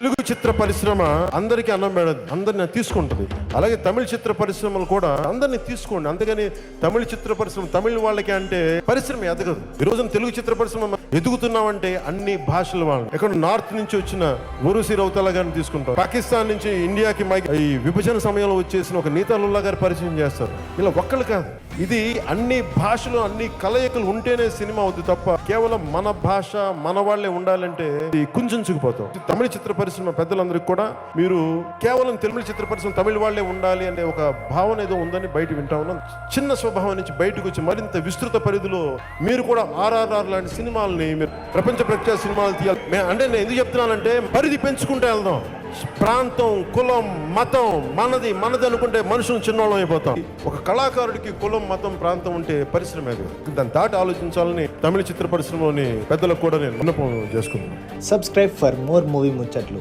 తెలుగు చిత్ర పరిశ్రమ అందరికీ అన్నం పెడదు, అందరిని తీసుకుంటుంది. అలాగే తమిళ చిత్ర పరిశ్రమలు కూడా అందరినీ తీసుకోండి. అంతేగాని తమిళ చిత్ర పరిశ్రమ తమిళ వాళ్ళకి అంటే పరిశ్రమ ఎదగదు. ఈ రోజున తెలుగు చిత్ర పరిశ్రమ ఎదుగుతున్నామంటే అన్ని భాషల వాళ్ళు. ఎక్కడ నార్త్ నుంచి వచ్చిన ఊరుసి రౌతాల గారిని తీసుకుంటారు, పాకిస్తాన్ నుంచి ఇండియాకి ఈ విభజన సమయంలో వచ్చేసిన ఒక నీతాలుల్లా గారి పరిచయం చేస్తారు. ఇలా ఒక్కళ్ళు కాదు, ఇది అన్ని భాషలు అన్ని కలయికలు ఉంటేనే సినిమా అవుతుంది తప్ప కేవలం మన భాష మన వాళ్ళే ఉండాలంటే కుంచుకుపోతాం. తమిళ చిత్ర పరిశ్రమ పెద్దలందరికీ కూడా మీరు కేవలం తెలుగు చిత్ర పరిశ్రమ తమిళ వాళ్ళే ఉండాలి అనే ఒక భావన ఏదో ఉందని బయట వింటా ఉన్నాం. చిన్న స్వభావం నుంచి బయటకు వచ్చి మరింత విస్తృత పరిధిలో మీరు కూడా RRR లాంటి సినిమాలని మీరు ప్రపంచ ప్రఖ్యాత సినిమాలు తీయాలి అంటే నేను ఎందుకు చెప్తున్నానంటే పరిధి పెంచుకుంటూ వెళ్దాం. ప్రాంతం, కులం, మతం మనది అనుకుంటే మనుషులు చిన్నోళ్ళం అయిపోతాం. ఒక కళాకారుడికి కులం, మతం, ప్రాంతం ఉంటే పరిశ్రమ అది. దాన్ని దాటి ఆలోచించాలని తమిళ చిత్ర పరిశ్రమలోని పెద్దలకు కూడా నేను విన్నపం చేసుకుంటున్నాను. సబ్స్క్రైబ్ ఫర్ మోర్ మూవీ ముచ్చట్లు.